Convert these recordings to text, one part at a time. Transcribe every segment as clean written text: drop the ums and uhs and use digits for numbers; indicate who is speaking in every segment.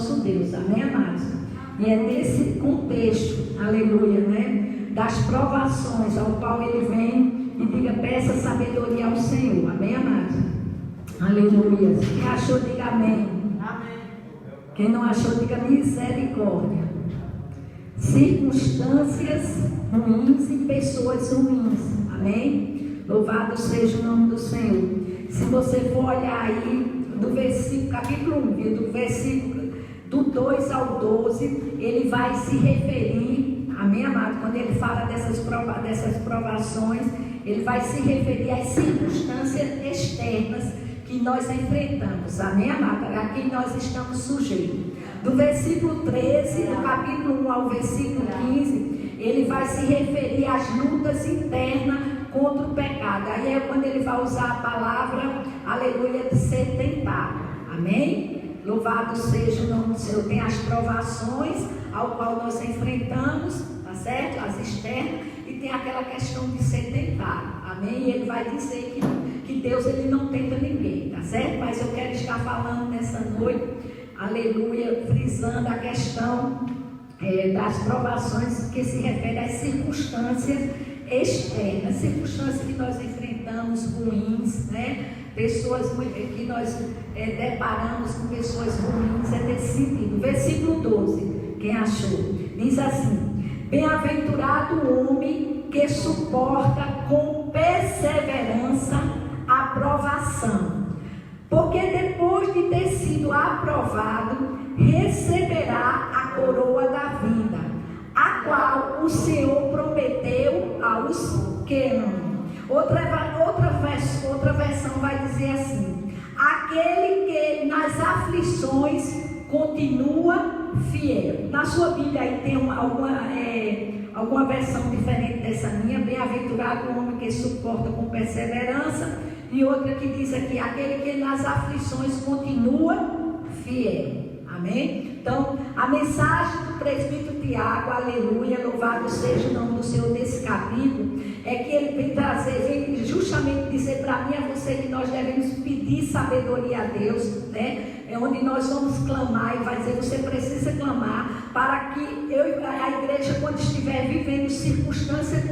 Speaker 1: nosso Deus, amém, amados? E é nesse contexto, aleluia, né, das provações ao qual ele vem e diga, peça sabedoria ao Senhor, amém, amados? Aleluia. Quem achou, diga amém. Amém. Quem não achou, diga misericórdia. Circunstâncias ruins e pessoas ruins, amém? Louvado seja o nome do Senhor. Se você for olhar aí do versículo, capítulo 1, do versículo do 2 ao 12, ele vai se referir, amém, amado? Quando ele fala dessas provações, ele vai se referir às circunstâncias externas que nós enfrentamos, amém, amado? A quem nós estamos sujeitos. Do versículo 13, do capítulo 1 ao versículo 15, ele vai se referir às lutas internas contra o pecado. Aí é quando ele vai usar a palavra, aleluia, de ser tentado, amém? Louvado seja o nome do Senhor. Tem as provações ao qual nós enfrentamos, tá certo? As externas, e tem aquela questão de ser tentado, amém? E ele vai dizer que Deus, ele não tenta ninguém, tá certo? Mas eu quero estar falando nessa noite, aleluia, frisando a questão das provações que se refere às circunstâncias externas, circunstâncias que nós enfrentamos ruins, né? Pessoas que nós deparamos com pessoas ruins, é nesse sentido. Versículo 12, quem achou? Diz assim: bem-aventurado o homem que suporta com perseverança a provação, porque depois de ter sido aprovado, receberá a coroa da vida, a qual o Senhor prometeu aos que amam. Outra versão vai dizer assim: aquele que nas aflições continua fiel. Na sua Bíblia aí tem alguma versão diferente dessa minha. Bem-aventurado o homem que suporta com perseverança. E outra que diz aqui: aquele que nas aflições continua fiel. Amém? Então, a mensagem do presbítero Tiago, aleluia, louvado seja o nome do Senhor, nesse capítulo, é que ele vem trazer, vem justamente dizer para mim e a você que nós devemos pedir sabedoria a Deus, né? É onde nós vamos clamar, e vai dizer, você precisa clamar para que a igreja, quando estiver vivendo circunstâncias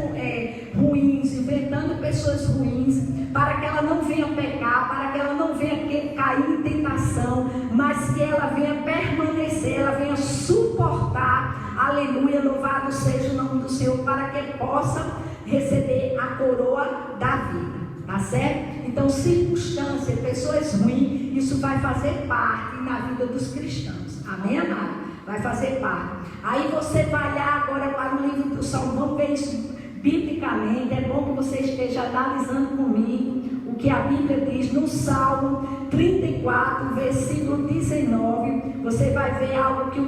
Speaker 1: ruins, enfrentando pessoas ruins, para que ela não venha pecar, para que ela não venha cair em tentação, mas que ela venha permanecer, ela venha suportar, aleluia, louvado seja o nome do Senhor, para que possa receber a coroa da vida, tá certo? Então, circunstância, pessoas ruins, isso vai fazer parte na vida dos cristãos, amém, amado? Vai fazer parte. Aí você vai lá agora para o livro do Salmo, vamos ver isso biblicamente. É bom que você esteja analisando comigo o que a Bíblia diz no Salmo 34, versículo 19. Você vai ver algo que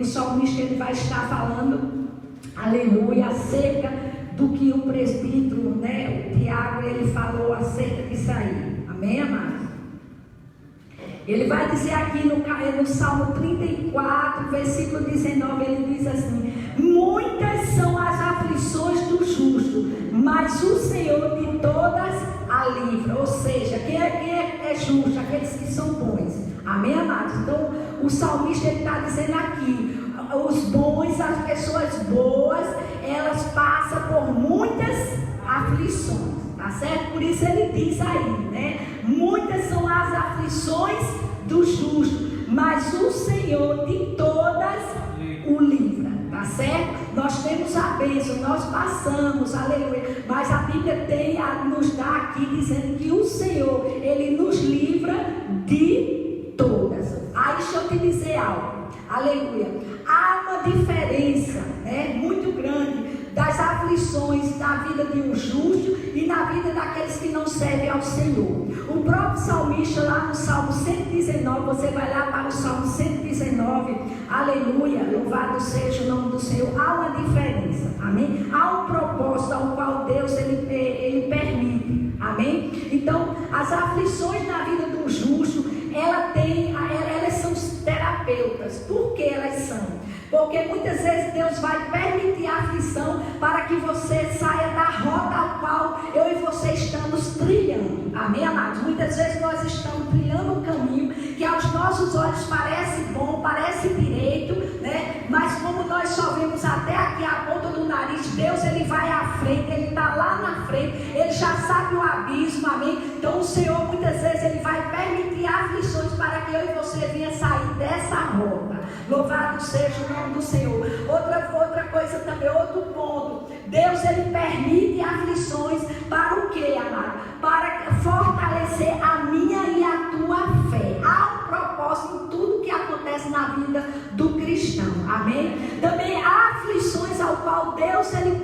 Speaker 1: o salmista ele vai estar falando, aleluia, acerca do que o presbítero, né, o Tiago, ele falou acerca disso aí, amém, amados? Ele vai dizer aqui no Salmo 34, versículo 19, ele diz assim: muitas são as aflições do justo, mas o Senhor de todas a livra. Ou seja, quem é justo? Aqueles que são bons, amém, amados? Então, o salmista está dizendo aqui, os bons, as pessoas boas, elas passam por muitas aflições, tá certo? Por isso ele diz aí, né? Muitas são as aflições do justo, mas o Senhor de todas o livra, tá certo? Nós temos a bênção, nós passamos, aleluia, mas a Bíblia tem a nos dá aqui dizendo que o Senhor, ele nos livra de todas. Aí deixa eu te dizer algo, aleluia, há uma diferença, né, muito grande das aflições na vida de um justo e na vida daqueles que não servem ao Senhor. O próprio salmista lá no Salmo 119, você vai lá para o Salmo 119, aleluia, louvado seja o nome do Senhor. Há uma diferença, amém? Há um propósito ao qual Deus ele permite, amém? Então, as aflições na vida do justo, elas são terapeutas. Por que elas são? Porque muitas vezes Deus vai permitir a aflição para que você saia da rota ao qual eu e você estamos trilhando. Amém, amados? Muitas vezes nós estamos trilhando um caminho caminho que aos nossos olhos parece bom, parece direito, né? Mas como nós só vemos até aqui a ponta do nariz, Deus ele vai à frente, ele está lá na frente, ele já sabe o abismo, amém? Então o Senhor muitas vezes ele vai permitir aflições para que eu e você venha sair dessa rota. Louvado seja o nome do Senhor. Outra coisa também, outro ponto, Deus ele permite aflições para o que, amado? Para fortalecer a minha e a tua fé. Há um propósito em tudo que acontece na vida do cristão, amém? Também há aflições ao qual Deus ele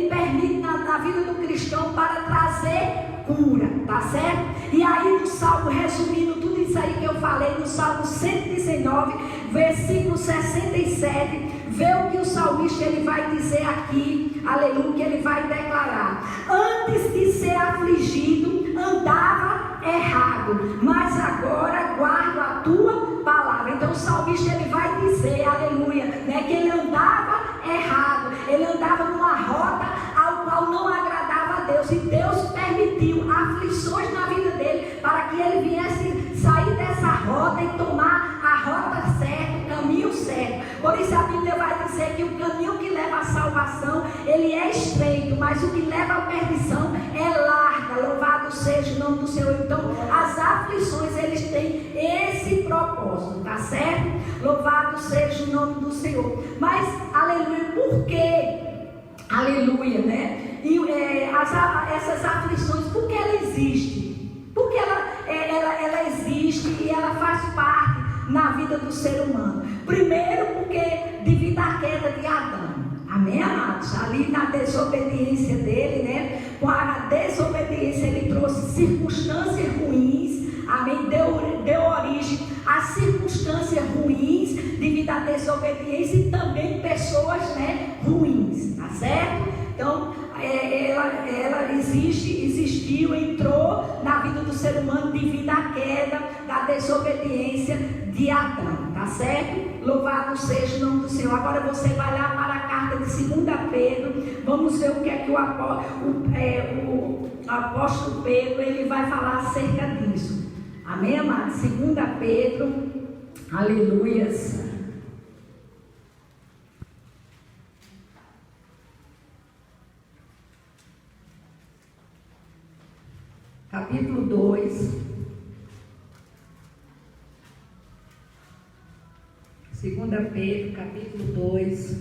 Speaker 1: permite na vida do cristão para trazer cura, tá certo? E aí no Salmo, resumindo tudo isso aí que eu falei, no Salmo 119, versículo 67, vê o que o salmista ele vai dizer aqui, aleluia, que ele vai declarar: antes de ser afligido, andava errado, mas agora guardo a tua palavra. Então o salmista ele vai dizer, aleluia, né, que ele andava errado, ele andava numa rota ao qual não agradava a Deus, e Deus permitiu aflições na vida dele para que ele viesse sair dessa rota e tomar a rota certa, o caminho certo. Por isso a Bíblia vai dizer que o caminho que leva à salvação ele é estreito, mas o que leva à perdição é larga. Louvado seja o nome do Senhor. Então as aflições eles têm esse propósito, tá certo? Louvado seja o nome do Senhor. Mas aleluia, por quê? Aleluia, né? E essas aflições, por que ela existe? Porque ela existe e ela faz parte na vida do ser humano. Primeiro porque devido à queda de Adão, amém, amados? Ali na desobediência dele, né? Com a desobediência ele trouxe circunstâncias ruins, amém? Deu origem a circunstâncias ruins devido à desobediência e também pessoas, né, ruins, tá certo? Então ela existiu, entrou na vida do ser humano devido à queda, da desobediência de Adão, tá certo? Louvado seja o nome do Senhor. Agora você vai lá para a carta de 2 Pedro, vamos ver o que é que o apóstolo Pedro ele vai falar acerca disso. Amém, amado? 2 Pedro, aleluias. Capítulo 2. 2 Pedro, capítulo 2.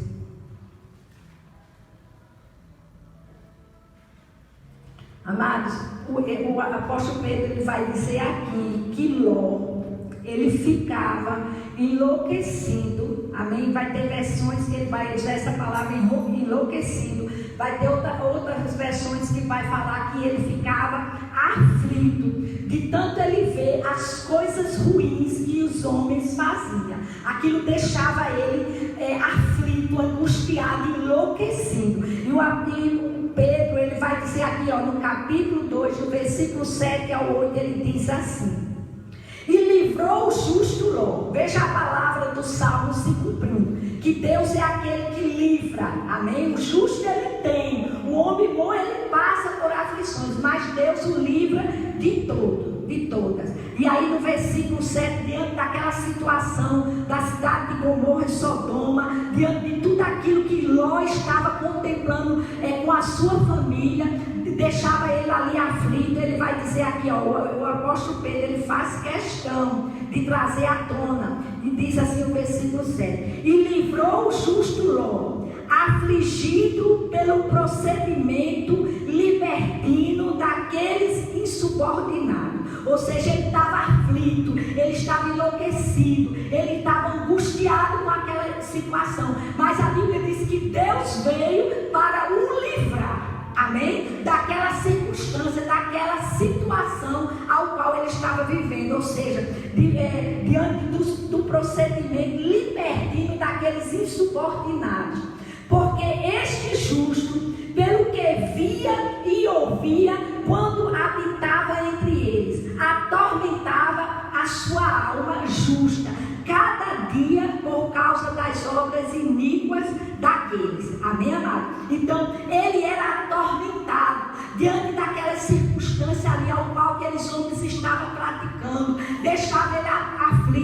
Speaker 1: Amados, o apóstolo Pedro ele vai dizer aqui que Ló, ele ficava enlouquecido, amém? Vai ter versões que ele vai usar essa palavra enlouquecido, vai ter outras versões que vai falar que ele ficava aflito, de tanto ele ver as coisas ruins que os homens faziam. Aquilo deixava ele aflito, angustiado, enlouquecido. E o Pedro, ele vai dizer aqui, ó, no capítulo 2, no versículo 7 ao 8, ele diz assim: e livrou o justo Ló. Veja a palavra do Salmo se cumprindo, que Deus é aquele que livra, amém? O justo ele tem, o homem bom ele passa por aflições, mas Deus o livra de todas. E aí no versículo 7, diante daquela situação da cidade de Gomorra e Sodoma, diante de tudo aquilo que Ló estava contemplando com a sua família, deixava ele ali aflito, ele vai dizer aqui, ó, o apóstolo Pedro, ele faz questão de trazer à tona, e diz assim o versículo 7, e livrou o justo Ló, afligido pelo procedimento libertino daqueles insubordinados. Ou seja, ele estava aflito, ele estava enlouquecido, ele estava angustiado com aquela situação, mas a Bíblia diz que Deus veio para o livrar, amém? Daquela circunstância, daquela situação ao qual ele estava vivendo, ou seja, diante do procedimento libertino daqueles insubordinados. Porque este justo, pelo que via e ouvia quando habitava entre eles, atormentava a sua alma justa, cada dia por causa das obras iníquas daqueles. Amém, amado? Então, ele era atormentado diante daquela circunstância ali ao qual aqueles homens estavam praticando, deixava ele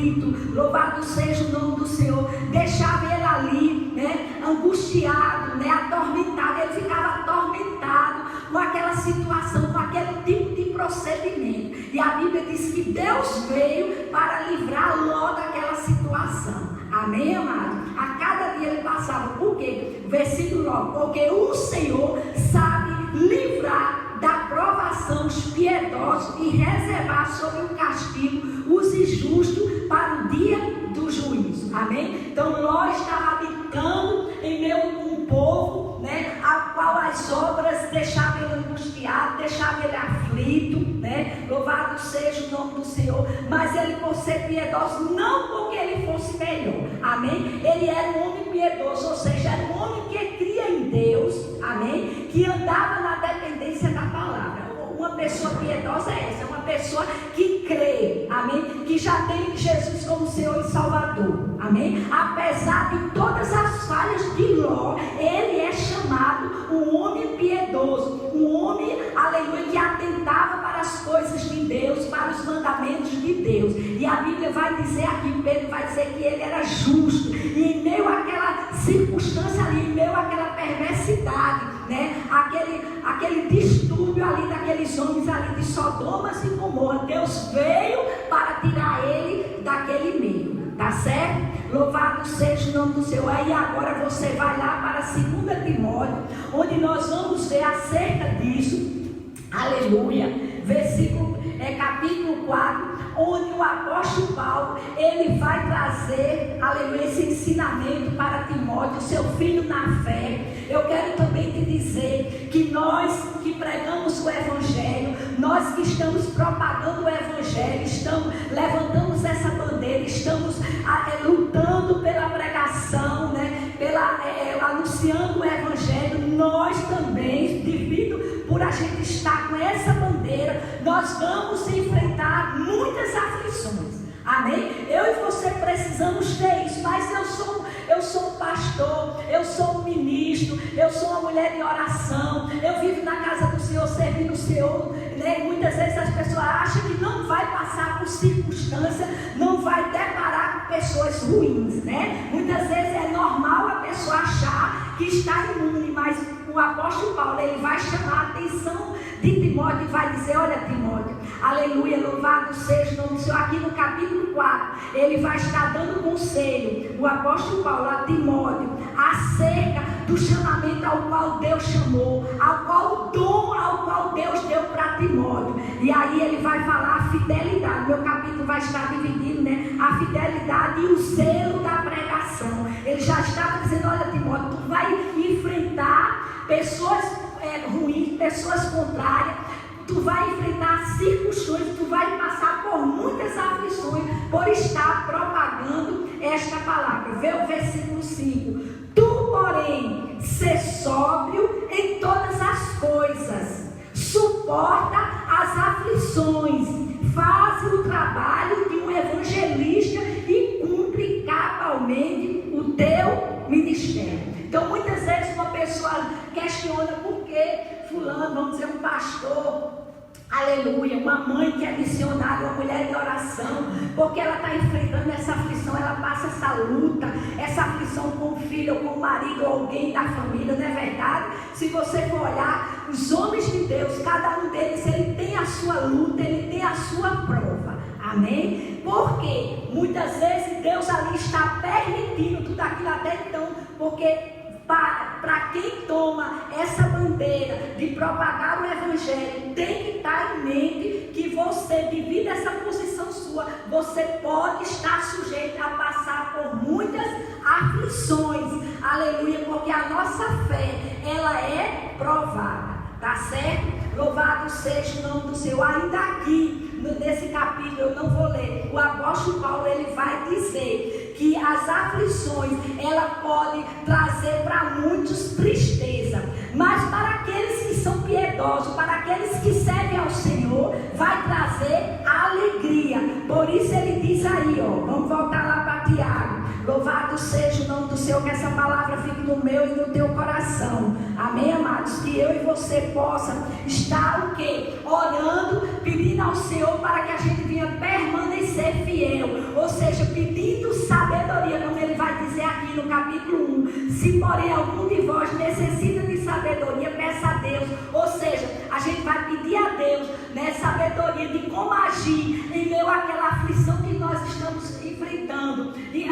Speaker 1: aflito, louvado seja o nome do Senhor, deixava ele ali, né, angustiado, né, atormentado, ele ficava atormentado com aquela situação, com aquele tipo de procedimento. E a Bíblia diz que Deus veio para livrar Ló daquela situação. Amém, amado? A cada dia ele passava. Por quê? Versículo 9. Porque o Senhor sabe livrar da provação os piedosos e reservar sobre o castigo os injustos para o dia do juízo. Amém? Então Ló estava habitando em meio a um povo, né, a qual as obras deixavam ele angustiado, deixavam ele aflito, né? Louvado seja o nome do Senhor. Mas ele, por ser piedoso, não porque ele fosse melhor, amém? Ele era um homem piedoso, ou seja, era um homem que cria em Deus, amém? Que andava na dependência da palavra. Uma pessoa piedosa é essa, é uma pessoa que crê, amém? Que já tem Jesus como Senhor e Salvador, amém? Apesar de todas as falhas de Ló, ele é chamado um homem piedoso, um homem, aleluia, que atentava para as coisas de Deus, para os mandamentos de Deus. E a Bíblia vai dizer aqui, Pedro vai dizer que ele era justo, e em meio àquela circunstância ali, em meio àquela perversidade, né? Aquele distúrbio ali daqueles homens ali de Sodomas e Gomorra, Deus veio para tirar ele daquele meio, tá certo? Louvado seja o nome do Senhor. Aí agora você vai lá para 2 Timóteo, onde nós vamos ver acerca disso, aleluia, capítulo 4, onde o apóstolo Paulo, ele vai trazer, aleluia, esse ensinamento para Timóteo, seu filho na fé. Eu quero também te dizer que nós que pregamos o Evangelho, nós que estamos propagando o Evangelho, levantamos essa bandeira, estamos lutando pela pregação, né, anunciando o Evangelho, nós também, por a gente estar com essa bandeira, nós vamos enfrentar muitas aflições, amém? Eu e você precisamos ter isso, mas eu sou um pastor, eu sou um ministro, eu sou uma mulher de oração, eu vivo na casa do Senhor, servindo o Senhor, né? Muitas vezes as pessoas acham que não vai passar por circunstância, não vai deparar com pessoas ruins, né? Muitas vezes é normal a pessoa achar que está imune, mas o apóstolo Paulo, ele vai chamar a atenção de Timóteo e vai dizer: olha, Timóteo, aleluia, louvado seja o nome do Senhor. Aqui no capítulo 4, ele vai estar dando conselho, o apóstolo Paulo, a Timóteo, acerca do chamamento ao qual Deus chamou, o dom ao qual Deus deu para Timóteo. E aí ele vai falar a fidelidade. Meu capítulo vai estar dividido, né? A fidelidade e o zelo da pregação. Ele já estava dizendo: olha, Timóteo, tu vai enfrentar pessoas ruins, pessoas contrárias, tu vai enfrentar circunstâncias, tu vai passar por muitas aflições por estar propagando esta palavra. Vê o versículo 5: tu, porém, ser sóbrio em todas as coisas, suporta as aflições, faz o trabalho de um evangelista e cumpre cabalmente o teu ministério. Então muitas vezes uma pessoa questiona por que fulano, vamos dizer, um pastor, aleluia, uma mãe que é missionária, uma mulher de oração, porque ela está enfrentando essa aflição, ela passa essa luta, essa aflição com o filho, ou com o marido, ou alguém da família, não é verdade? Se você for olhar, os homens de Deus, cada um deles, ele tem a sua luta, ele tem a sua prova, amém? Porque muitas vezes Deus ali está permitindo tudo aquilo até então, porque para quem toma essa bandeira de propagar o Evangelho, tem que estar em mente que você, devido a essa posição sua, você pode estar sujeito a passar por muitas aflições, aleluia, porque a nossa fé, ela é provada, tá certo? Louvado seja o nome do Senhor. Ainda aqui, nesse capítulo, eu não vou ler, o apóstolo Paulo, ele vai dizer que as aflições, ela pode trazer para muitos tristeza, mas para aqueles que são piedosos, para aqueles que servem ao Senhor, vai trazer alegria. Por isso ele diz aí, ó, vamos voltar lá para Tiago, Louvado seja o nome do Senhor, que essa palavra fique no meu e no teu coração. Amém, amados? Que eu e você possa estar o quê? Orando, pedindo ao Senhor para que a gente venha permanecer fiel. Ou seja, pedindo sabedoria, como ele vai dizer aqui no capítulo 1. Se porém algum de vós necessita de sabedoria, peça a Deus. Ou seja, a gente vai pedir a Deus, né, sabedoria de como agir em meio àquela aflição que nós estamos enfrentando. E,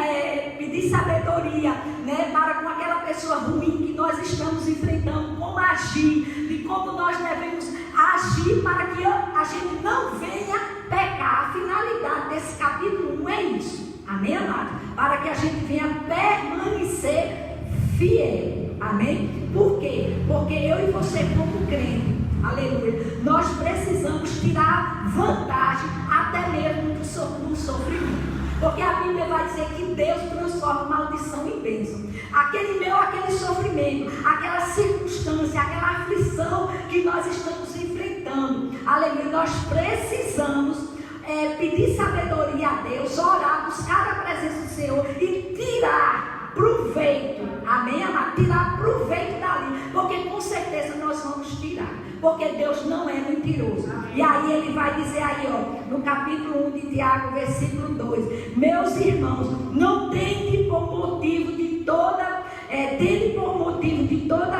Speaker 1: pedir sabedoria, né, para com aquela pessoa ruim que nós estamos enfrentando, como agir, de como nós devemos agir para que a gente não venha pecar. A finalidade desse capítulo 1 é isso. Amém, amado? Para que a gente venha permanecer fiel. Amém? Por quê? Porque eu e você, como crente, aleluia, nós precisamos tirar vantagem até mesmo do sofrimento. Porque a Bíblia vai dizer que Deus transforma maldição em bênção. Aquele sofrimento, aquela circunstância, aquela aflição que nós estamos enfrentando, aleluia, nós precisamos pedir sabedoria a Deus, orar, buscar a presença do Senhor e tirar proveito, amém, amado? Tirar proveito dali, porque com certeza nós vamos tirar, porque Deus não é mentiroso. E aí ele vai dizer aí, ó, no capítulo 1 de Tiago, versículo 2: meus irmãos, não tende por motivo de toda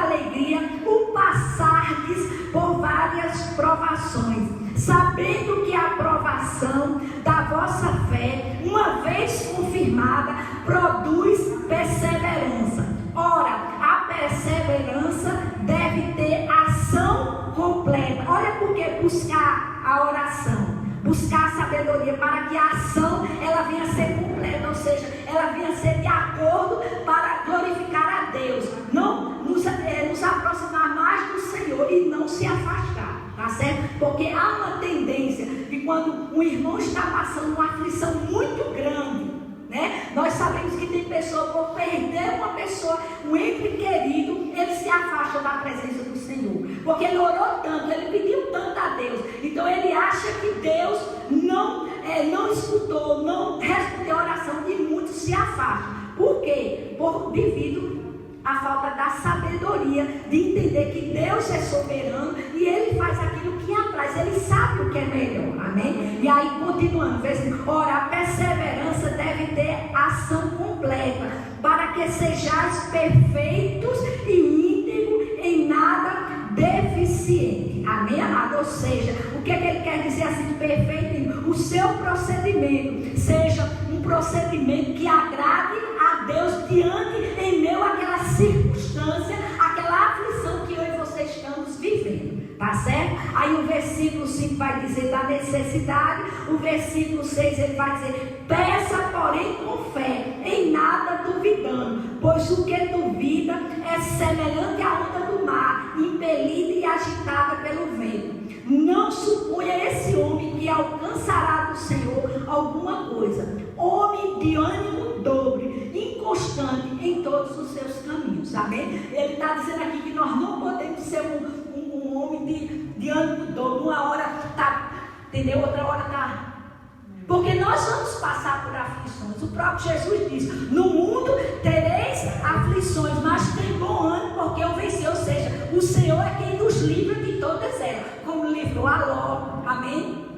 Speaker 1: alegria o passardes por várias provações, sabendo que a aprovação da vossa fé, uma vez confirmada, produz perseverança. Ora, a perseverança deve ter ação completa. Olha por que buscar a oração, buscar a sabedoria, para que a ação ela venha a ser completa, ou seja, ela venha a ser de acordo para glorificar a Deus, não nos aproximar mais do Senhor e não se afastar, tá certo? Porque há uma tendência de quando um irmão está passando uma aflição muito grande, né? Nós sabemos que tem pessoa, por perder uma pessoa, um ente querido, ele se afasta da presença do Senhor, porque ele orou tanto, ele pediu tanto a Deus, então ele acha que Deus não escutou, não respondeu a oração, e muitos se afastam. Por quê? Devido à falta da sabedoria, de entender que Deus é soberano e Ele faz aquilo que apraz, Ele sabe o que é melhor, amém? E aí continuando, ora, a perseverança deve ter ação completa, para que sejais perfeitos e íntegros, em nada deficiente, amém, amado? Ou seja, o que ele quer dizer assim, perfeito? O seu procedimento seja um procedimento que agrade a Deus em meio àquela circunstância, aquela aflição que eu e você estamos vivendo, tá certo? Aí o versículo 5 vai dizer da necessidade, o versículo 6 ele vai dizer: peça porém com fé, em nada duvidando, pois o que duvida é semelhante à onda do mar, impelida e agitada pelo vento. Não suponha esse homem que alcançará do Senhor alguma coisa. Homem de ânimo dobre, inconstante em todos os seus caminhos. Amém? Ele está dizendo aqui que nós não podemos ser um homem de ânimo dobre. Uma hora está, entendeu? Outra hora está. Porque nós vamos passar por aflições. O próprio Jesus disse: no mundo tereis aflições, mas tem bom ânimo, porque eu venci. Ou seja, o Senhor é quem nos livra de todas elas, como livrou a Ló, amém?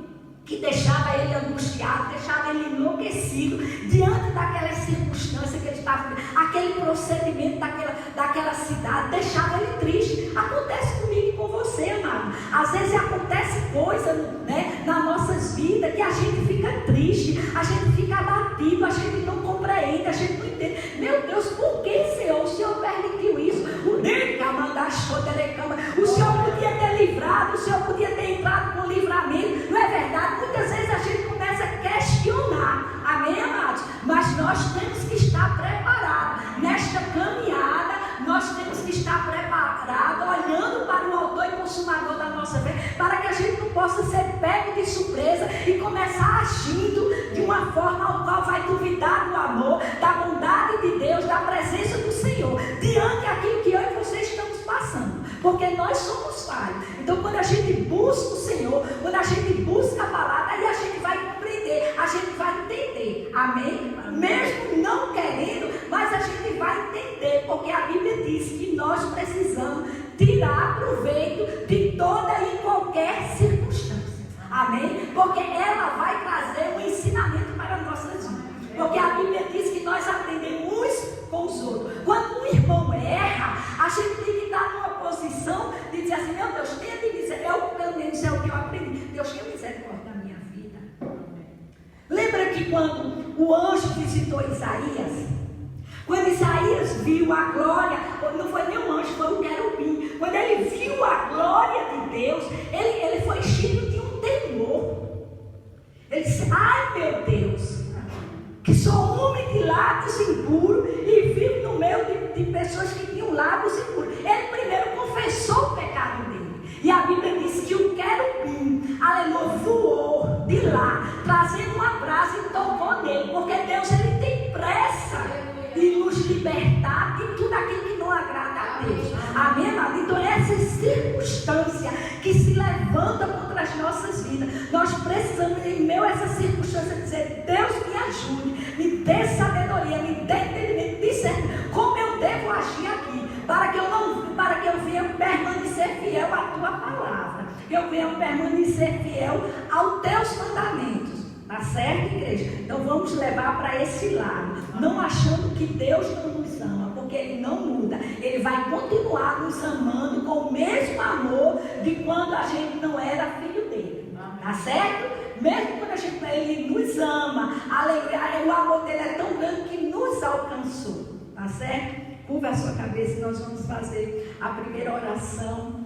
Speaker 1: Que deixava ele angustiado, deixava ele enlouquecido diante daquela circunstância que ele estava vivendo, aquele procedimento daquela cidade, deixava ele triste. Acontece comigo e com você, amado. Às vezes acontece coisa, né, nas nossas vidas que a gente fica triste, a gente fica abatido, a gente não compreende, a gente não entende. Meu Deus, por que, Senhor? O Senhor permitiu isso? O Senhor podia ter livrado, o Senhor podia ter entrado com livramento, não é verdade? Muitas vezes a gente começa a questionar, amém, amados? Mas nós temos que estar preparados nesta caminhada, nós temos que estar preparados, olhando para o autor e consumador da nossa fé, para que a gente não possa ser pego de surpresa e começar agindo de uma forma ao qual vai duvidar do amor, da bondade de Deus, da presença do Senhor, diante daquilo que eu e você estamos passando, porque nós somos falhos. Então, quando a gente busca o Senhor, quando a gente busca a palavra, aí a gente vai compreender, a gente vai entender, amém? Mesmo não querendo, Amém? Porque ela vai trazer um ensinamento para as nossas vidas. Porque a Bíblia diz que nós aprendemos uns com os outros. Quando um irmão erra, a gente tem que estar numa posição de dizer assim: meu Deus, tenha de dizer, pelo menos é o que eu aprendi. Deus tenha misericórdia da minha vida. Lembra que quando o anjo visitou Isaías, quando Isaías viu a glória, não foi nem um anjo, foi um querubim. Quando ele viu a glória de Deus, ele foi cheio de um temor. Ele disse: ai meu Deus, que sou homem de lábios impuros e vivo no meio de pessoas que tinham lábios impuros. Ele primeiro confessou o pecado dele. E a Bíblia diz que o querubim, aleluia, voou de lá, trazendo uma brasa e tocou nele. Porque Deus, ele tem pressa em nos libertar de tudo aquilo que não agrada a Deus. Amém, amado? Então essa circunstância que se levanta contra as nossas vidas, nós precisamos, em meio a essa circunstância, dizer: Deus, me ajude, me dê sabedoria, me dê entendimento, me discernimento, como eu devo agir aqui, para que eu venha permanecer fiel à tua palavra, que eu venha permanecer fiel aos teus mandamentos. Tá certo, igreja? Então vamos levar para esse lado, não achando que Deus não nos ama, porque Ele não muda. Ele vai continuar nos amando com o mesmo amor de quando a gente não era filho dele. Tá certo? Mesmo quando Ele nos ama, o amor dele é tão grande que nos alcançou. Tá certo? Curva a sua cabeça e nós vamos fazer a primeira oração.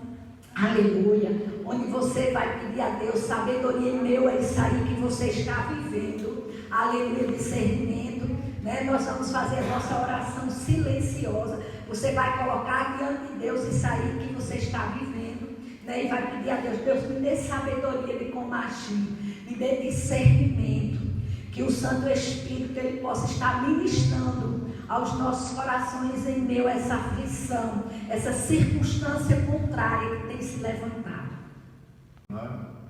Speaker 1: Aleluia, onde você vai pedir a Deus sabedoria em meio a isso aí que você está vivendo. Aleluia, discernimento, né? Nós vamos fazer a nossa oração silenciosa. Você vai colocar diante de Deus isso aí que você está vivendo, né? E vai pedir a Deus: Deus, me dê sabedoria de como agir, me dê discernimento, que o Santo Espírito ele possa estar ministrando aos nossos corações em meio a essa aflição, essa circunstância contrária que tem se levantado.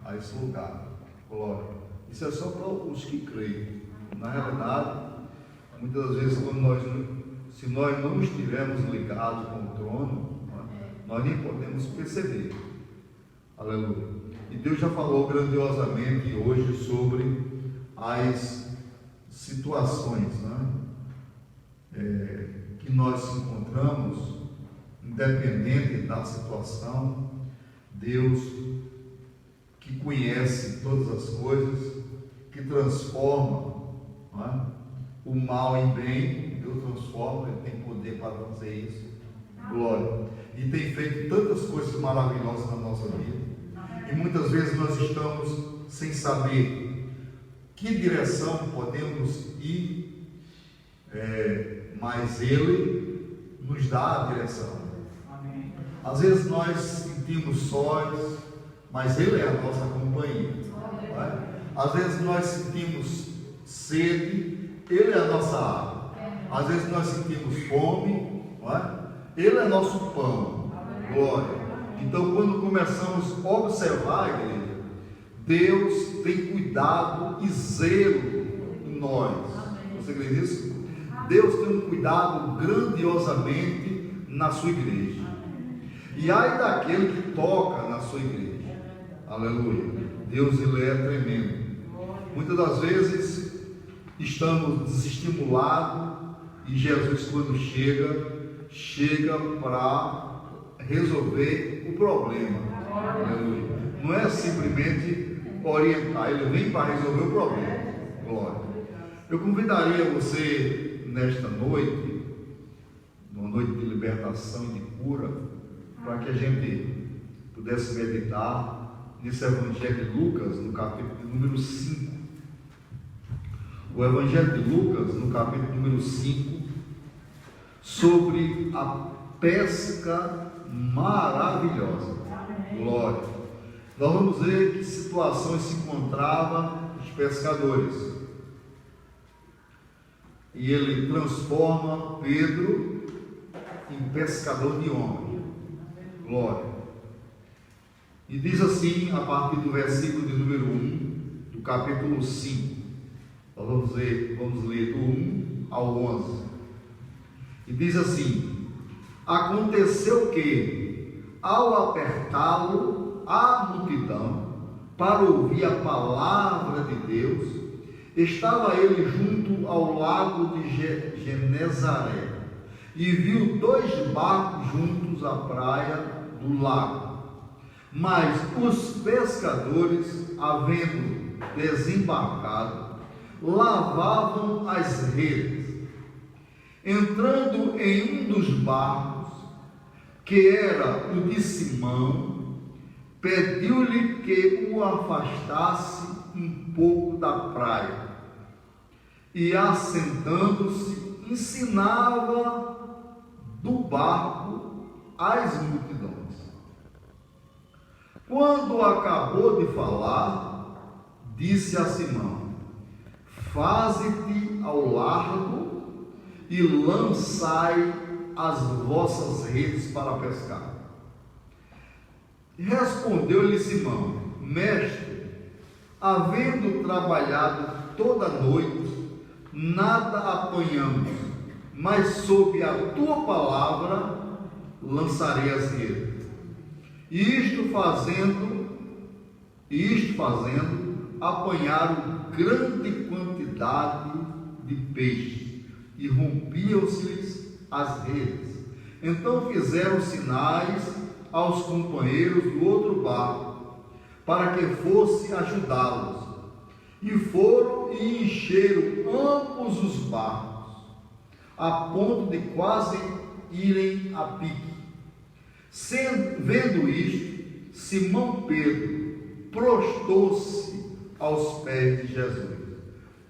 Speaker 2: A esse lugar, glória. Isso é só para os que creem. Na realidade, muitas vezes, se nós não estivermos ligados com o trono, nós nem podemos perceber. Aleluia. E Deus já falou grandiosamente hoje sobre as situações, que nós encontramos, independente da situação. Deus, que conhece todas as coisas, que transforma o mal em bem, Deus transforma, Ele tem poder para fazer isso. Glória. E tem feito tantas coisas maravilhosas na nossa vida. E muitas vezes nós estamos sem saber que direção podemos ir, mas Ele nos dá a direção. Amém. Às vezes nós sentimos sós, mas Ele é a nossa companhia. Às vezes nós sentimos sede, Ele é a nossa água. Às vezes nós sentimos fome, Ele é nosso pão. Glória. Então, quando começamos a observar, igreja, Deus tem cuidado e zelo em nós. Você crê nisso? Deus tem um cuidado grandiosamente na sua igreja. E ai daquele que toca na sua igreja. Aleluia. Deus, Ele é tremendo. Muitas das vezes estamos desestimulados e Jesus, quando chega para resolver o problema. Aleluia. Não é simplesmente orientar, Ele vem para resolver o problema. Glória. Eu convidaria você nesta noite, uma noite de libertação e de cura, para que a gente pudesse meditar nesse Evangelho de Lucas, no capítulo número 5. O Evangelho de Lucas, no capítulo número 5, sobre a pesca maravilhosa. Glória. Nós vamos ver que situações se encontravam os pescadores. E ele transforma Pedro em pescador de homens. Glória. E diz assim, a partir do versículo de número 1, do capítulo 5. Nós vamos ler do 1 ao 11. E diz assim: aconteceu que, ao apertá-lo a multidão, para ouvir a palavra de Deus, estava ele junto ao lago de Genezaré e viu 2 barcos juntos à praia do lago. Mas os pescadores, havendo desembarcado, lavavam as redes. Entrando em um dos barcos, que era o de Simão, pediu-lhe que o afastasse um pouco da praia, e assentando-se, ensinava do barco as multidões. Quando acabou de falar, disse a Simão: faze-te ao largo e lançai as vossas redes para pescar. Respondeu-lhe Simão: mestre, havendo trabalhado toda a noite, nada apanhamos, mas sob a tua palavra lançarei as redes. Isto fazendo, apanharam grande quantidade de peixes, e rompiam-se-lhes as redes. Então fizeram sinais aos companheiros do outro barco, para que fosse ajudá-los. E foram e encheram ambos os barcos, a ponto de quase irem a pique. Vendo isto, Simão Pedro prostrou-se aos pés de Jesus,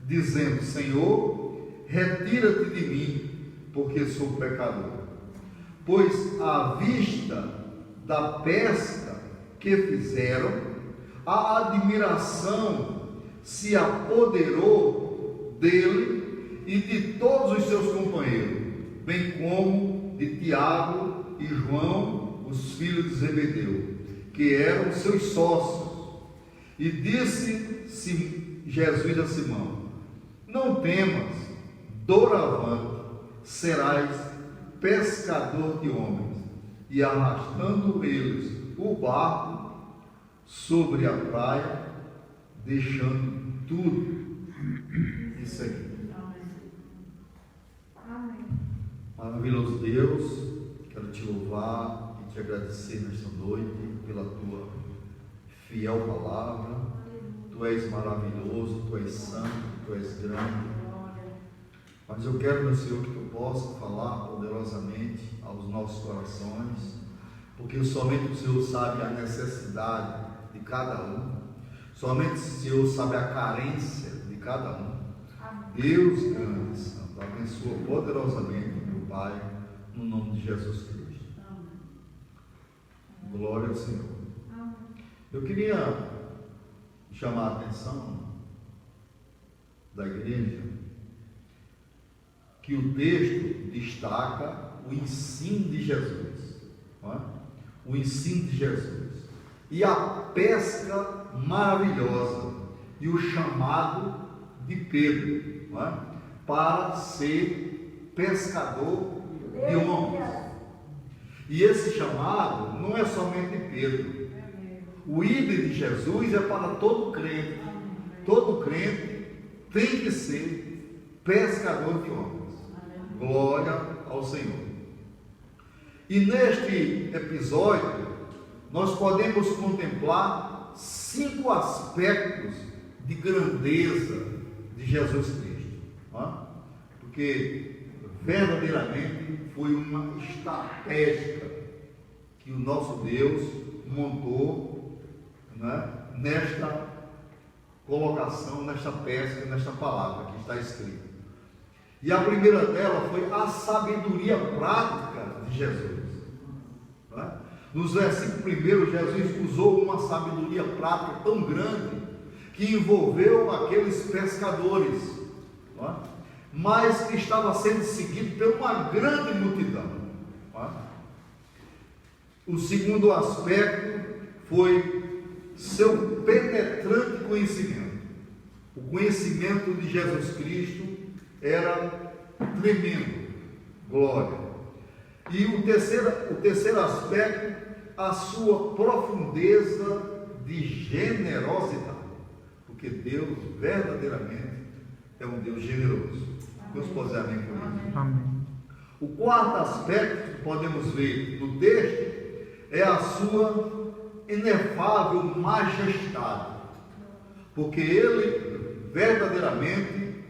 Speaker 2: dizendo: Senhor, retira-te de mim, porque sou pecador. Pois à vista da pesca que fizeram, a admiração se apoderou dele e de todos os seus companheiros, bem como de Tiago e João, os filhos de Zebedeu, que eram seus sócios. E disse Jesus a Simão: não temas, doravante serás pescador de homens. E arrastando eles o barco sobre a praia, deixando tudo. Isso aqui.
Speaker 1: Amém.
Speaker 2: Maravilhoso Deus, quero te louvar e te agradecer nesta noite pela tua fiel palavra. Tu és maravilhoso, tu és santo, tu és grande. Mas eu quero, meu Senhor, que tu possa falar poderosamente aos nossos corações, porque somente o Senhor sabe a necessidade de cada um, somente o Senhor sabe a carência de cada um. Deus grande e santo, abençoa poderosamente, meu Pai, no nome de Jesus Cristo. Glória ao Senhor. Eu queria chamar a atenção da igreja que o texto destaca o ensino de Jesus, não é? O ensino de Jesus e a pesca maravilhosa e o chamado de Pedro, não é? Para ser pescador de homens. E esse chamado não é somente de Pedro. O ídolo de Jesus é para todo crente. Todo crente tem que ser pescador de homens. Glória ao Senhor. E neste episódio nós podemos contemplar 5 aspectos de grandeza de Jesus Cristo, não é? Porque verdadeiramente foi uma estratégia que o nosso Deus montou, não é? Nesta colocação, nesta pesca, nesta palavra que está escrita. E a primeira dela foi a sabedoria prática de Jesus. Não é? Nos versículos primeiros, Jesus usou uma sabedoria prática tão grande que envolveu aqueles pescadores, não é? Mas que estava sendo seguido por uma grande multidão. Não é? O segundo aspecto foi seu penetrante conhecimento. O conhecimento de Jesus Cristo era tremendo. Glória. E o terceiro aspecto, a sua profundeza de generosidade, porque Deus verdadeiramente é um Deus generoso. Deus pode dizer amém por isso.
Speaker 3: Amém.
Speaker 2: O quarto aspecto que podemos ver no texto é a sua inefável majestade, porque Ele verdadeiramente,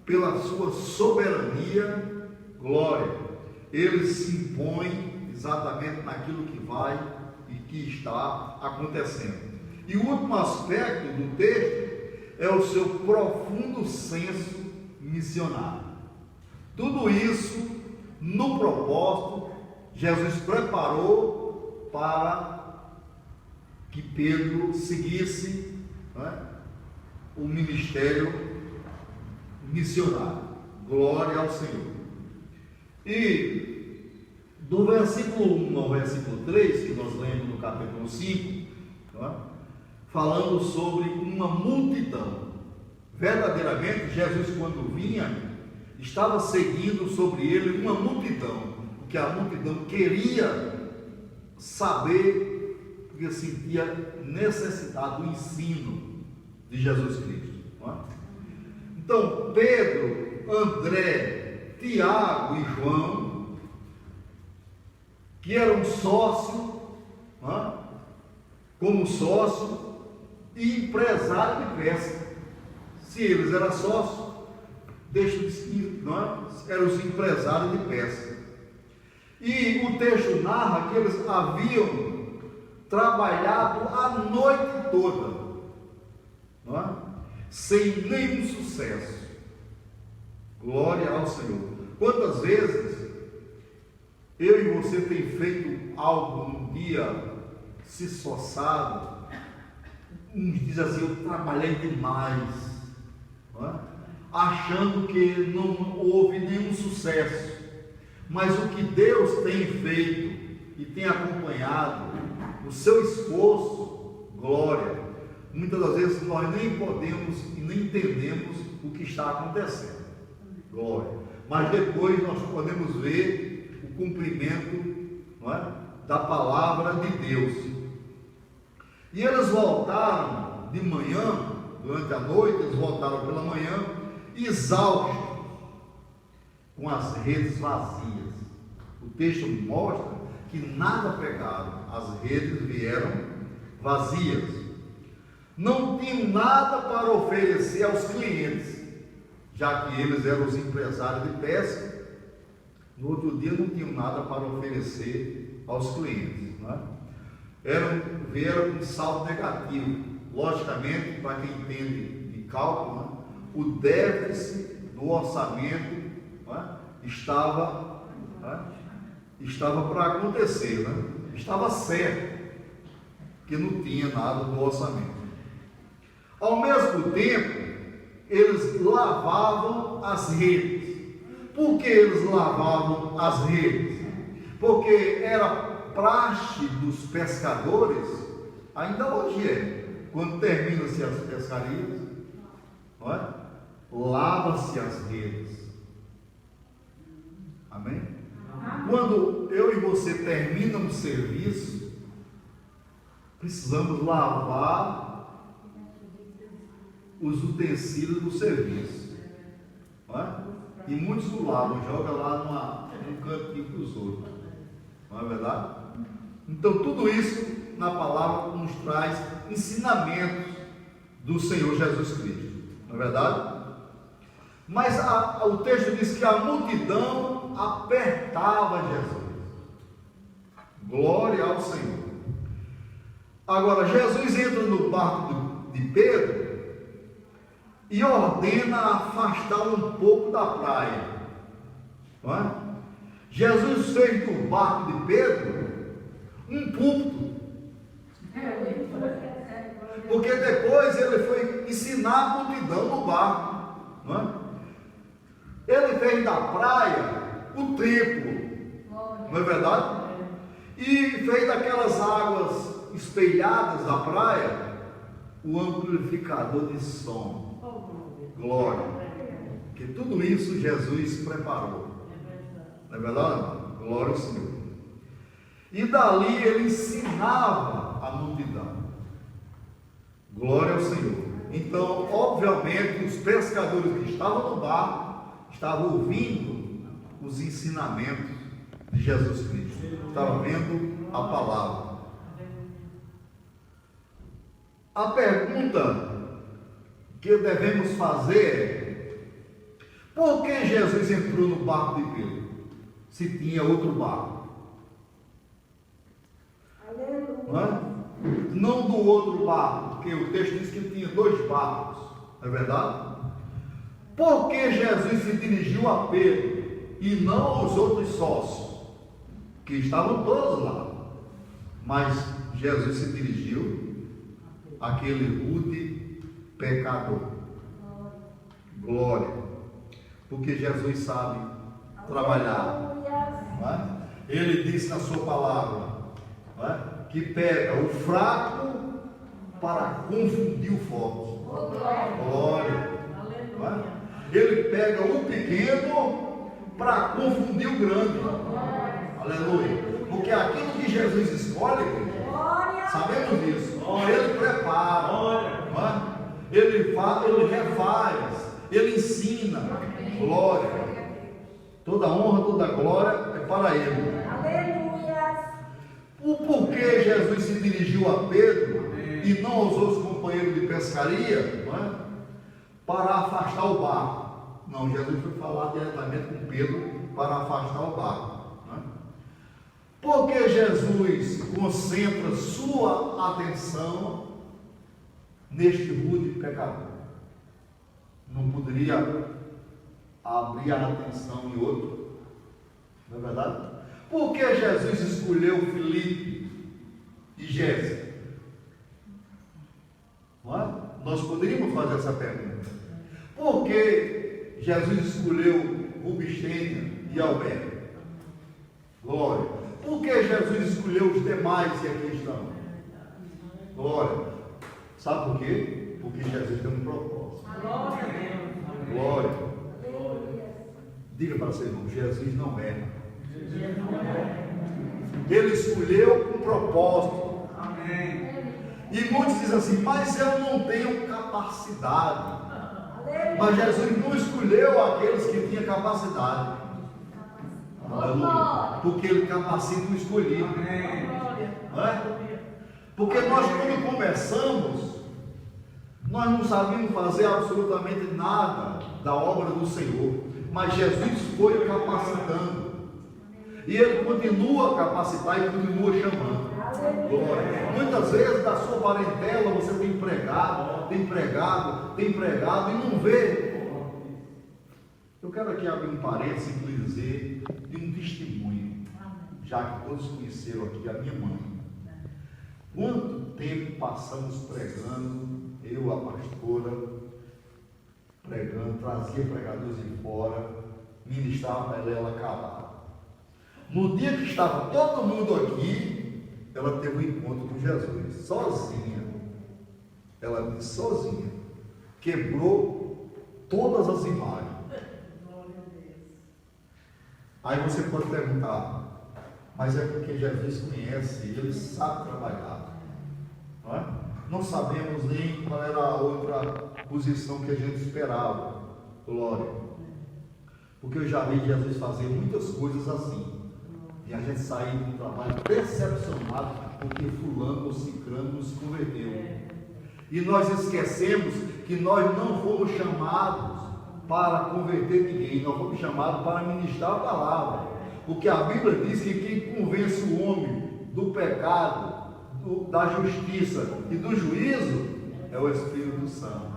Speaker 2: pela sua soberania, glória, Ele se impõe exatamente naquilo que vai e que está acontecendo. E o último aspecto do texto é o seu profundo senso missionário. Tudo isso no propósito, Jesus preparou para que Pedro seguisse o ministério missionário. Glória ao Senhor. E do versículo 1 ao versículo 3, que nós lemos no capítulo 5, falando sobre uma multidão. Verdadeiramente, Jesus, quando vinha, estava seguindo sobre ele uma multidão, porque a multidão queria saber, porque sentia necessidade do ensino de Jesus Cristo. Então, Pedro, André, Tiago e João, que eram sócios, como sócio e empresário de pesca. Se eles eram sócios, eram os empresários de pesca. E o texto narra que eles haviam trabalhado a noite toda, sem nenhum sucesso. Glória ao Senhor. Quantas vezes eu e você tem feito algo num dia, se esforçado, uns dizem assim, eu trabalhei demais, achando que não houve nenhum sucesso, mas o que Deus tem feito e tem acompanhado, o seu esforço, glória, muitas das vezes nós nem podemos e nem entendemos o que está acontecendo, glória, mas depois nós podemos ver o cumprimento da palavra de Deus. E eles voltaram de manhã, durante a noite, eles voltaram pela manhã, exaustos, com as redes vazias. O texto mostra que nada pegaram, as redes vieram vazias. Não tinham nada para oferecer aos clientes, já que eles eram os empresários de pesca. No outro dia não tinham nada para oferecer aos clientes, vieram com saldo negativo. Logicamente, para quem entende de cálculo, o déficit do orçamento estava para acontecer, estava certo que não tinha nada do orçamento. Ao mesmo tempo, eles lavavam as redes. Por que eles lavavam as redes? Porque era praxe dos pescadores, ainda hoje quando terminam-se as pescarias, lava-se as redes. Amém? Quando eu e você terminam o serviço, precisamos lavar os utensílios do serviço, e muitos não lavam, jogam lá num cantinho para os outros, não é verdade? Então tudo isso na palavra nos traz ensinamentos do Senhor Jesus Cristo, não é verdade? Mas o texto diz que a multidão apertava Jesus. Glória ao Senhor. Agora Jesus entra no barco de Pedro e ordena afastá-lo um pouco da praia, Jesus fez do barco de Pedro um púlpito, porque depois ele foi ensinar a multidão no barco, ele fez da praia o templo, não é verdade? E fez daquelas águas espelhadas da praia o amplificador de som. Glória, que tudo isso Jesus preparou, não é verdade? Glória ao Senhor. E dali ele ensinava a multidão. Glória ao Senhor. Então, obviamente, os pescadores que estavam no barco estavam ouvindo os ensinamentos de Jesus Cristo, estavam vendo a palavra. A pergunta que devemos fazer é: por que Jesus entrou no barco de Pedro, se tinha outro barco? Não do outro barco, porque o texto diz que tinha 2 barcos, não é verdade? Por que Jesus se dirigiu a Pedro e não aos outros sócios, que estavam todos lá? Mas Jesus se dirigiu àquele rude pecador. Glória, porque Jesus sabe trabalhar, não é? Ele disse na sua palavra, não é? Que pega o fraco para confundir o forte. Glória. Não é? Ele pega o pequeno para confundir o grande. Aleluia. Porque aquilo que Jesus escolhe, sabemos disso. Ele prepara, não é? Ele faz, ele refaz, ele ensina. Glória. Toda honra, toda glória é para ele. O porquê Jesus se dirigiu a Pedro e não aos outros companheiros de pescaria, não é? Para afastar o barco. Não, Jesus foi falar diretamente com Pedro para afastar o barco, não é? Porque Jesus concentra sua atenção neste rude pecador. Não poderia abrir a atenção em outro, não é verdade? Por que Jesus escolheu Filipe e Jéssica? Não é? Nós poderíamos fazer essa pergunta. Por que Jesus escolheu Rubistênia e Alberto? Glória. Por que Jesus escolheu os demais que aqui estão? Glória. Sabe por quê? Porque Jesus tem um propósito. Glória. Diga para seu irmão: Jesus não erra. Ele escolheu com propósito. Amém. E muitos dizem assim: mas eu não tenho capacidade. Mas Jesus não escolheu aqueles que tinham capacidade. Aleluia. Porque ele capacita o escolhido. Não é? Porque nós, quando começamos, nós não sabíamos fazer absolutamente nada da obra do Senhor. Mas Jesus foi capacitando. E Ele continua a capacitar e continua chamando. Glória. Muitas vezes da sua parentela você tem pregado e não vê. Eu quero aqui abrir um parênteses e dizer de um testemunho, já que todos conheceram aqui a minha mãe. Quanto tempo passamos pregando, eu, a pastora, pregando, trazia pregadores de fora, ministrava para ela calar. No dia que estava todo mundo aqui, ela teve um encontro com Jesus, sozinha. Ela disse sozinha, quebrou todas as imagens. Aí você pode perguntar: mas é porque Jesus conhece, ele sabe trabalhar, não é? Não sabemos nem qual era a outra posição que a gente esperava. Glória. Porque eu já vi Jesus fazer muitas coisas assim. E a gente sair de um trabalho decepcionado porque fulano ou ciclano nos converteu. E nós esquecemos que nós não fomos chamados para converter ninguém, nós fomos chamados para ministrar a palavra. Porque a Bíblia diz que quem convence o homem do pecado, da justiça e do juízo é o Espírito Santo.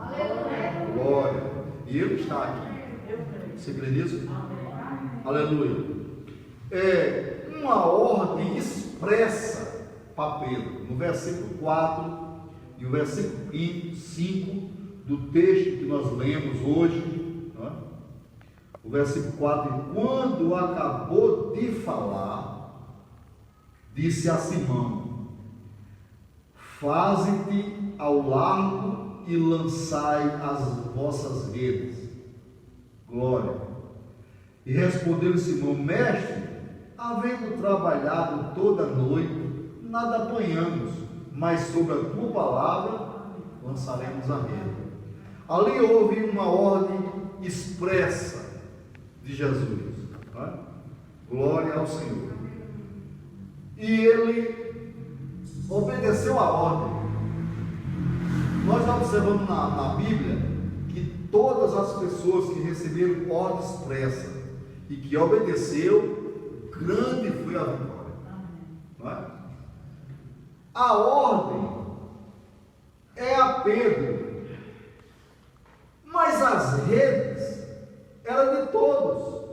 Speaker 2: Glória. E Ele está aqui. Você crê nisso? Aleluia. É uma ordem expressa para Pedro, no versículo 4 e o versículo 5 do texto que nós lemos hoje, não é? O versículo 4: e quando acabou de falar, disse a Simão: faze-te ao largo e lançai as vossas redes. Glória. E respondeu Simão: mestre, havendo trabalhado toda a noite, nada apanhamos, mas sobre a tua palavra lançaremos a rede. Ali houve uma ordem expressa de Jesus. Tá? Glória ao Senhor. E ele obedeceu a ordem. Nós observamos na Bíblia que todas as pessoas que receberam ordem expressa e que obedeceu, grande foi a vitória. Não é? A ordem é a Pedro, mas as redes eram de todos.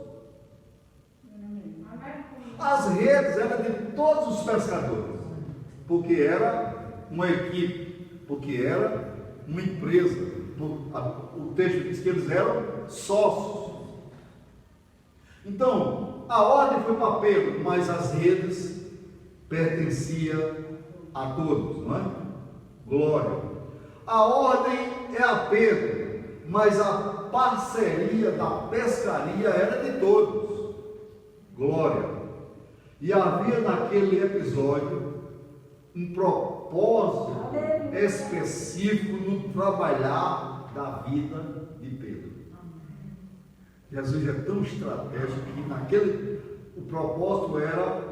Speaker 2: As redes eram de todos os pescadores, porque era uma equipe, porque era uma empresa. O texto diz que eles eram sócios. Então, a ordem foi para Pedro, mas as redes pertenciam a todos, não é? Glória. A ordem é a Pedro, mas a parceria da pescaria era de todos. Glória. E havia naquele episódio um propósito específico no trabalhar da vida de Pedro. Jesus é tão estratégico que o propósito era,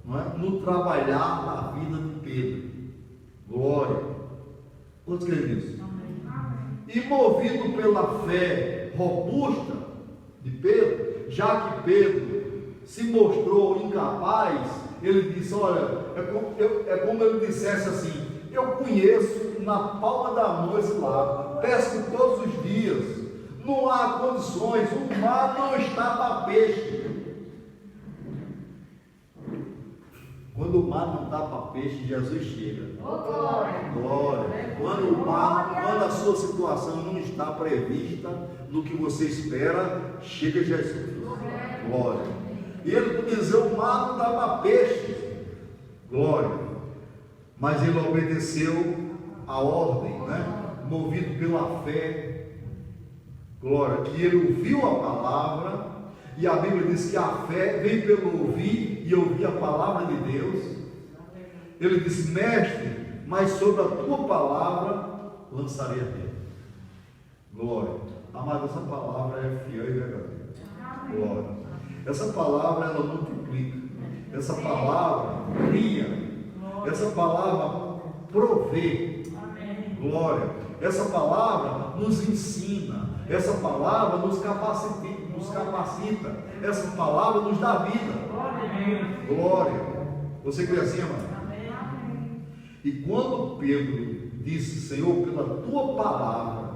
Speaker 2: não é, no trabalhar da vida de Pedro. Glória. Quantos creem nisso? E movido pela fé robusta de Pedro, já que Pedro se mostrou incapaz, ele disse: olha, é como ele dissesse assim: eu conheço na palma da mão esse lago, pesco todos os dias, não há condições, o mar não está para peixe. Quando o mar não está para peixe, Jesus chega. Glória. Quando a sua situação não está prevista no que você espera, chega Jesus. Glória. E ele podia dizer: o mar não dá para peixe. Glória. Mas ele obedeceu a ordem, né? Movido pela fé. Glória. Que ele ouviu a palavra. E a Bíblia diz que a fé vem pelo ouvir e ouvir a palavra de Deus. Ele disse: mestre, mas sobre a tua palavra lançarei a rede. Glória. Amado, essa palavra é fiel e verdadeira. Glória. Essa palavra, ela multiplica. Essa palavra cria. Essa palavra provê. Glória. Essa palavra nos ensina. Essa palavra nos capacita. Essa palavra nos dá vida. Glória. Você crê assim, amado? E quando Pedro disse: Senhor, pela tua palavra,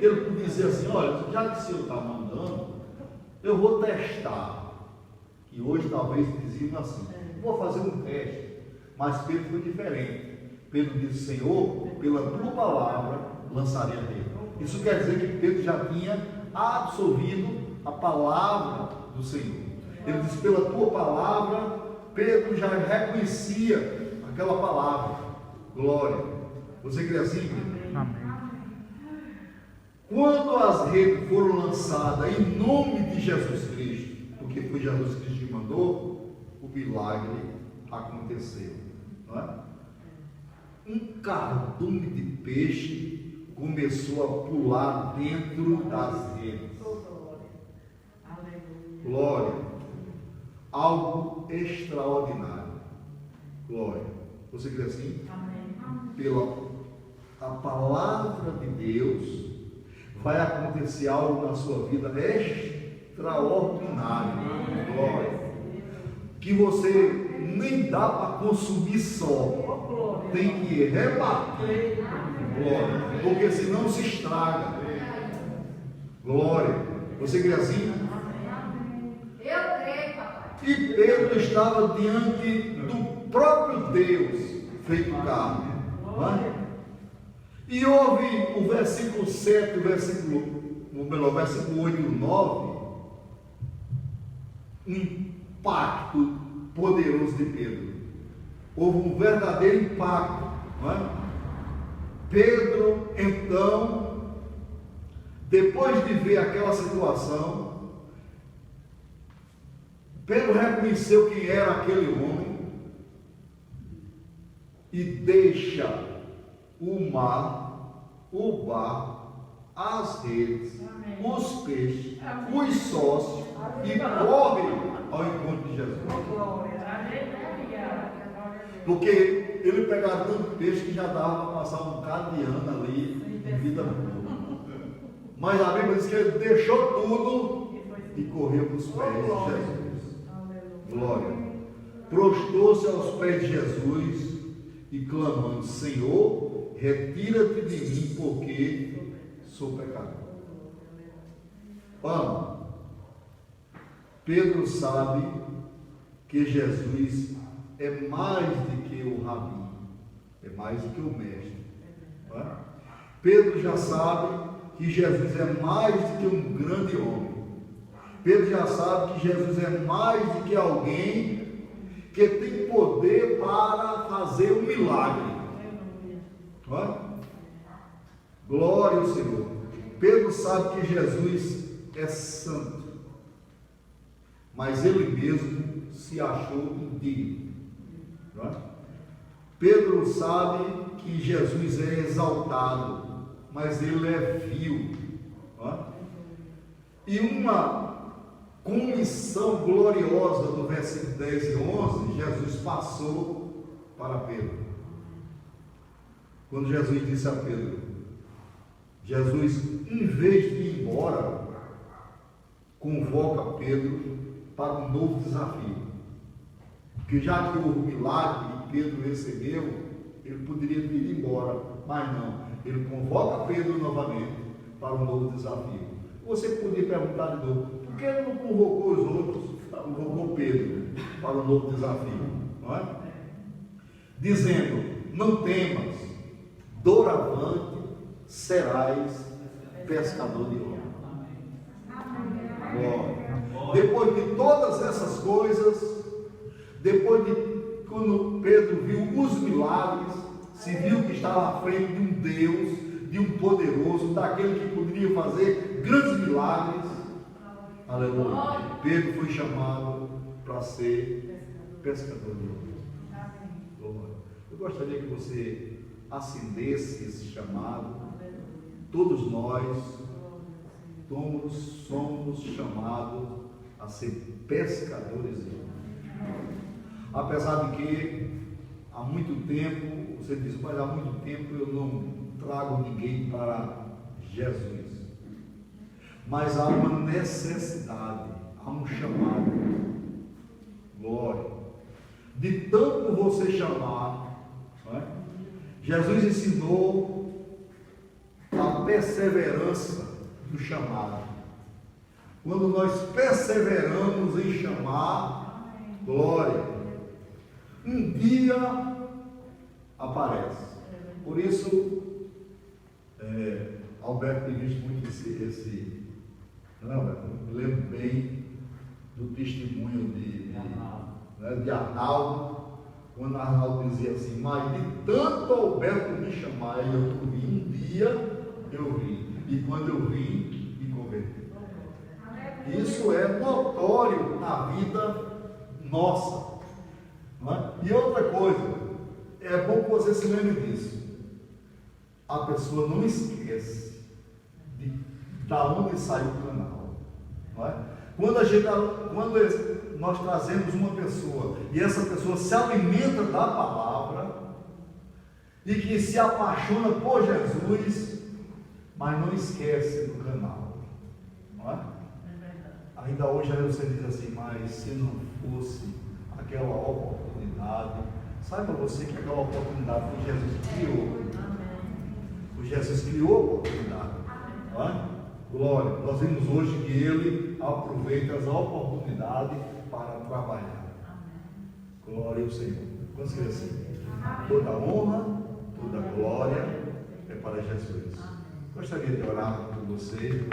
Speaker 2: ele podia dizer assim: olha, já que o Senhor está mandando, eu vou testar. E hoje talvez diziam assim: vou fazer um teste. Mas Pedro foi diferente. Pedro disse: Senhor, pela tua palavra lançarei a rede. Isso quer dizer que Pedro já tinha absorvido a palavra do Senhor. Ele disse: pela tua palavra. Pedro já reconhecia aquela palavra. Glória. Você crê assim? Amém. Quando as redes foram lançadas em nome de Jesus Cristo, porque foi Jesus Cristo que mandou, o milagre aconteceu. Não é? Um cardume de peixe começou a pular dentro das redes. Glória. Algo extraordinário. Glória. Você crê assim? Amém. Pela a palavra de Deus, vai acontecer algo na sua vida extraordinário. Glória. Que você nem dá para consumir só. Tem que repartir. Glória. Porque senão se estraga. Glória. Você crê assim? E Pedro estava diante do próprio Deus feito carne. E houve o versículo 7, o versículo 8 e o 9, um impacto poderoso de Pedro. Houve um verdadeiro impacto. Pedro, então, depois de ver aquela situação, Pedro reconheceu quem era aquele homem e deixa o mar o barco, as redes, os peixes, os sócios e correm ao encontro de Jesus. Porque ele pegava tanto peixe que já dava para passar um bocado de ano ali de vida boa. Mas a Bíblia diz que ele deixou tudo e correu para os pés de Jesus. Glória. Prostrou-se aos pés de Jesus e clamando: Senhor, retira-te de mim, porque sou pecador. Vamos. Pedro sabe que Jesus é mais do que o rabi, é mais do que o mestre. Pedro já sabe que Jesus é mais do que um grande homem. Pedro já sabe que Jesus é mais do que alguém que tem poder para fazer um milagre. Glória ao Senhor. Pedro sabe que Jesus é santo, mas ele mesmo se achou indigno. Pedro sabe que Jesus é exaltado, mas ele é vil. E uma comissão gloriosa do versículo 10 e 11, Jesus passou para Pedro. Quando Jesus disse a Pedro, Jesus, em vez de ir embora, convoca Pedro para um novo desafio. Porque já que o milagre Pedro recebeu, ele poderia ter ido embora, mas não. Ele convoca Pedro novamente para um novo desafio. Você podia perguntar de novo, por que ele não convocou os outros? Convocou Pedro para um novo desafio, não é? Dizendo: não temas, doravante serás pescador de homens. Depois de todas essas coisas, depois de quando Pedro viu os milagres, se viu que estava à frente de um Deus, de um poderoso, daquele que poderia fazer grandes milagres, aleluia, Pedro foi chamado para ser pescador de homens. Eu gostaria que você acendesse esse chamado. Todos nós somos chamados a ser pescadores de homens. Apesar de que há muito tempo, você diz, mas há muito tempo eu não trago ninguém para Jesus. Mas há uma necessidade, há um chamado. Glória. De tanto você chamar, não é? Jesus ensinou a perseverança do chamado. Quando nós perseveramos em chamar, glória, um dia aparece. Por isso, Alberto tem visto muito esse não, Alberto, eu me lembro bem do testemunho de Arnaldo, quando Arnaldo dizia assim, mas de tanto Alberto me chamar, eu vim, um dia eu vim, e quando eu vim, me converti. Isso é notório na vida nossa. Não é? E outra coisa, é bom que você se lembre disso. A pessoa não esquece da onde saiu o canal. Não é? Quando nós trazemos uma pessoa e essa pessoa se alimenta da palavra e que se apaixona por Jesus, mas não esquece do canal. Não é? Ainda hoje você diz assim, mas se não fosse aquela oportunidade, saiba você que aquela oportunidade foi Jesus que criou. O Jesus criou a oportunidade. Não é? Glória. Nós vimos hoje que Ele aproveita as oportunidades para trabalhar. Glória ao Senhor. Vamos dizer assim. Toda honra, toda glória é para Jesus. Gostaria de orar por você.